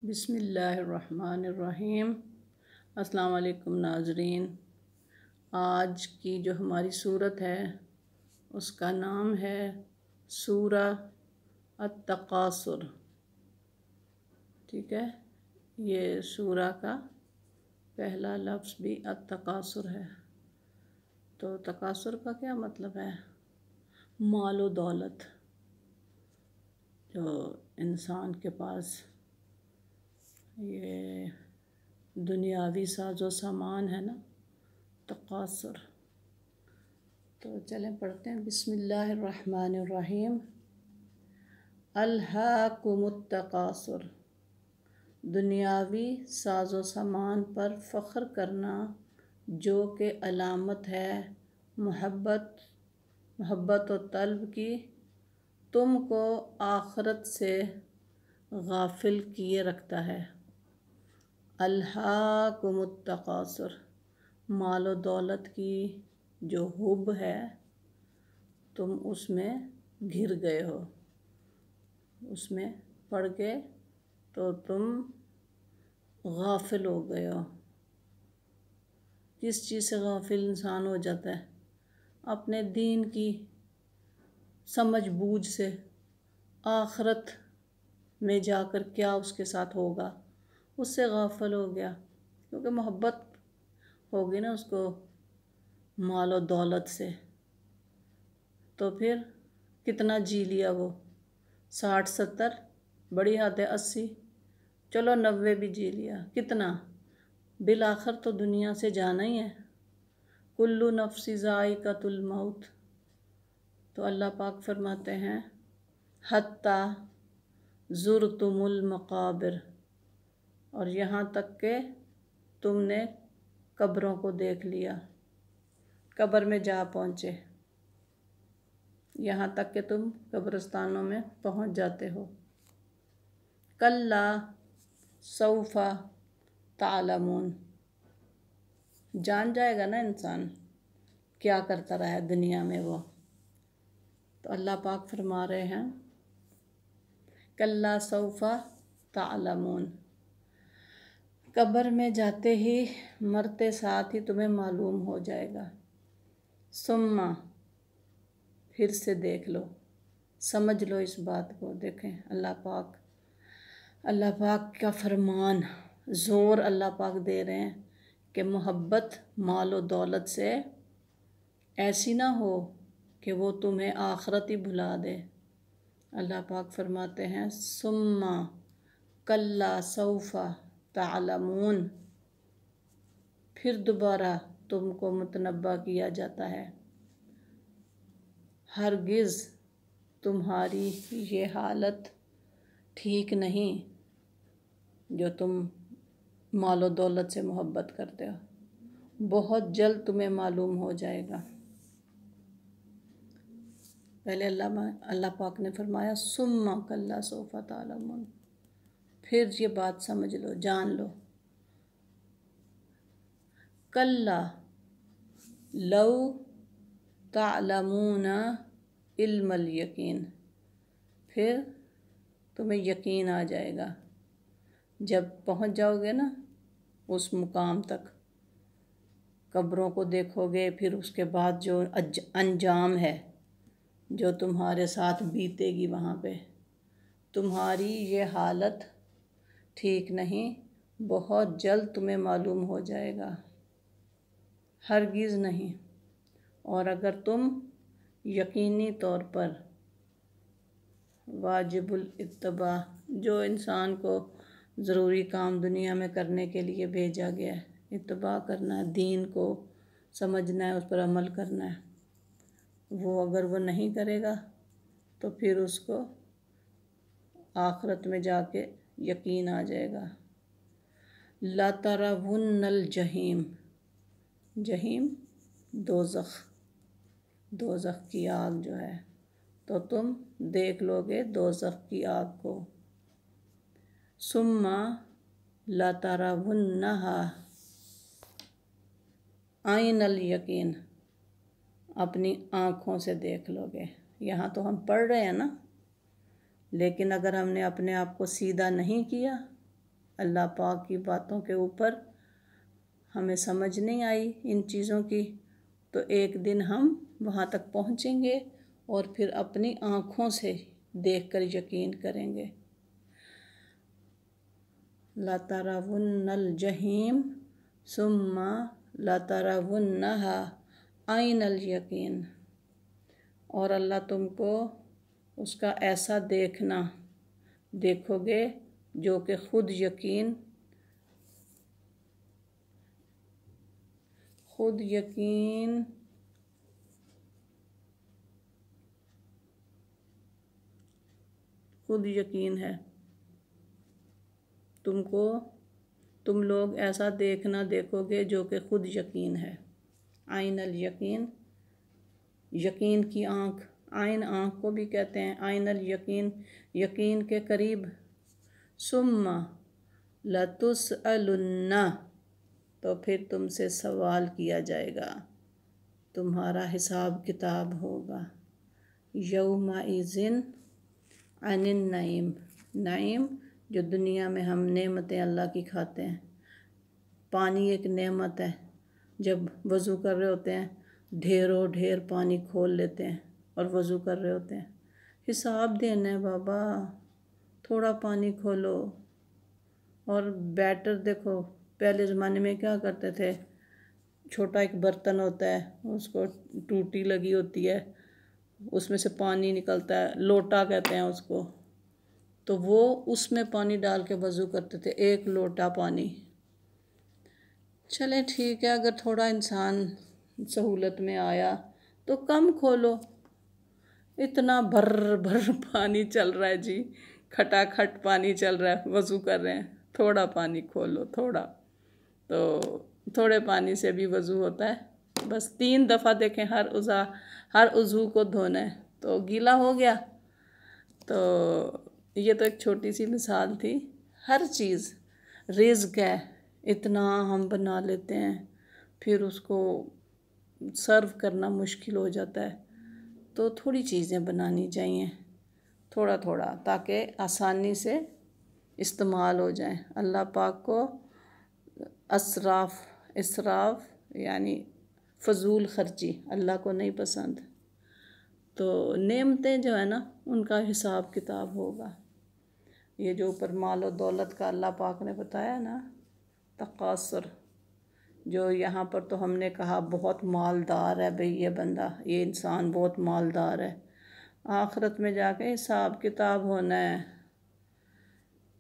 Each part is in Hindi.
बिस्मिल्लाहिर्रहमानिर्रहीम। अस्सलाम वालेकुम नाज़रीन। आज की जो हमारी सूरत है उसका नाम है सूरा अत-तकासुर। ठीक है, ये सूरा का पहला लफ्ज़ भी अत-तकासुर है। तो तकासुर का क्या मतलब है? मालो दौलत जो इंसान के पास ये दुनियावी साजो सामान है ना, तकासुर। तो चलें पढ़ते हैं। बिस्मिल्लाहिर्रहमानिर्रहीम। अल्हाकुमुत तकासुर, दुनियावी साजो सामान पर फ़ख्र करना जो कि अलामत है मोहब्बत और तलब की, तुमको आखिरत से गाफिल किए रखता है। अल्हाकुमुत तकासुर, मालो दौलत की जो हुब है तुम उसमें घिर गए हो, उसमें पड़ गए तो तुम गाफिल हो गए हो। किस चीज़ से गाफिल इंसान हो जाता है? अपने दीन की समझ बूझ से, आखिरत में जाकर क्या उसके साथ होगा उससे गाफिल हो गया, क्योंकि मोहब्बत होगी ना उसको माल और दौलत से। तो फिर कितना जी लिया वो, 60-70, बड़ी हद है 80, चलो 90 भी जी लिया, कितना? बिल आखिर तो दुनिया से जाना ही है। कुल्लु नफ्सी ज़ाइक़तुल मौत। तो अल्लाह पाक फरमाते हैं हत्ता ज़ुरतुमुल मक़ाबिर, और यहाँ तक के तुमने कब्रों को देख लिया, कब्र में जा पहुँचे, यहाँ तक कि तुम कब्रिस्तानों में पहुँच जाते हो। कल्ला सौफा तालमून, जान जाएगा ना इंसान क्या करता रहा है दुनिया में वो। तो अल्लाह पाक फरमा रहे हैं कल्ला सौफा तालमून, कब्र में जाते ही, मरते साथ ही तुम्हें मालूम हो जाएगा। सुम्मा, फिर से देख लो, समझ लो इस बात को। देखें अल्लाह पाक का फरमान, ज़ोर अल्लाह पाक दे रहे हैं कि मोहब्बत माल और दौलत से ऐसी ना हो कि वो तुम्हें आखिरत ही भुला दे। अल्लाह पाक फरमाते हैं सुम्मा कल्ला सौफा तालमून, फिर दोबारा तुमको मुतनब्बा किया जाता है, हरगिज़ तुम्हारी ये हालत ठीक नहीं जो तुम मालो दौलत से मोहब्बत करते हो, बहुत जल्द तुम्हें मालूम हो जाएगा। पहले अल्लाह पाक ने फरमाया सुम्मा कल्ला सौफा तालमून, फिर ये बात समझ लो, जान लो। कल्ला लौ तालमूना इल्मल यकीन, फिर तुम्हें यकीन आ जाएगा जब पहुंच जाओगे ना उस मुकाम तक, कब्रों को देखोगे, फिर उसके बाद जो अंजाम है जो तुम्हारे साथ बीतेगी वहाँ पे, तुम्हारी ये हालत ठीक नहीं, बहुत जल्द तुम्हें मालूम हो जाएगा, हरगिज़ नहीं। और अगर तुम यकीनी तौर पर वाजिबुल इत्तबा, जो इंसान को ज़रूरी काम दुनिया में करने के लिए भेजा गया है, इत्तबा करना है, दीन को समझना है, उस पर अमल करना है, वो अगर वो नहीं करेगा तो फिर उसको आखिरत में जाके यकीन आ जाएगा। ला तरावुन्नल जहीम, जहीम दोज़ख की आग जो है, तो तुम देख लोगे दोज़ख की आग को। सुम्मा ला तरावुन्नहा आइनल यकीन, अपनी आँखों से देख लोगे। यहाँ तो हम पढ़ रहे हैं ना, लेकिन अगर हमने अपने आप को सीधा नहीं किया अल्लाह पाक की बातों के ऊपर हमें समझ नहीं आई इन चीज़ों की, तो एक दिन हम वहाँ तक पहुँचेंगे और फिर अपनी आँखों से देखकर यकीन करेंगे। लतरवुन्नल जहीम सुम्मा लतरवुन्नहा आइनल यकीन। और अल्लाह तुमको उसका ऐसा देखना देखोगे जो कि खुद यकीन है। तुम लोग ऐसा देखना देखोगे जो कि खुद यकीन है। आइनल यकीन, यकीन की आँख, आइन आँख को भी कहते हैं। आइनल यकीन, यकीन के करीब। सुम्मा लतुसअलुन्ना, तो फिर तुमसे सवाल किया जाएगा, तुम्हारा हिसाब किताब होगा। यौमाइज़िन अनिन नईम, नईम जो दुनिया में हम नेमतें अल्लाह की खाते हैं। पानी एक नेमत है। जब वज़ू कर रहे होते हैं ढेरों ढेर पानी खोल लेते हैं और वज़ू कर रहे होते हैं। हिसाब देना है बाबा, थोड़ा पानी खोलो। और बैटर देखो, पहले ज़माने में क्या करते थे, छोटा एक बर्तन होता है, उसको टूटी लगी होती है, उसमें से पानी निकलता है, लोटा कहते हैं उसको, तो वो उसमें पानी डाल के वज़ू करते थे, 1 लोटा पानी। चले ठीक है, अगर थोड़ा इंसान सहूलत में आया तो कम खोलो। इतना भर भर पानी चल रहा है जी, खटाखट पानी चल रहा है, वज़ू कर रहे हैं, थोड़ा पानी खोलो थोड़ा। तो थोड़े पानी से भी वज़ू होता है। बस 3 दफ़ा देखें, हर उज़ू को धोना है तो गीला हो गया। तो ये तो एक छोटी सी मिसाल थी। हर चीज़ रिज़्क़ है, इतना हम बना लेते हैं, फिर उसको सर्व करना मुश्किल हो जाता है। तो थोड़ी चीज़ें बनानी चाहिए, थोड़ा थोड़ा, ताकि आसानी से इस्तेमाल हो जाए। अल्लाह पाक को इसराफ यानी फ़जूल ख़र्ची अल्लाह को नहीं पसंद। तो नेमतें जो है ना, उनका हिसाब किताब होगा। ये जो ऊपर माल और दौलत का अल्लाह पाक ने बताया ना, तकासुर, जो यहाँ पर तो हमने कहा बहुत मालदार है भाई ये बंदा, ये इंसान बहुत मालदार है। आखिरत में जाके हिसाब किताब होना है।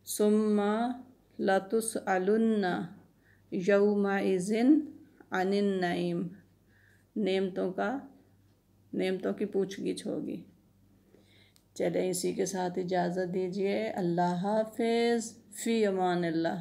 सुम्मा लतुसअलुन्ना यौमाइज़िन अनिन नईम, नेमतों की पूछगिछ होगी। चलें इसी के साथ इजाज़त दीजिए। अल्लाह हाफ़िज़, फ़ी अमान अल्लाह।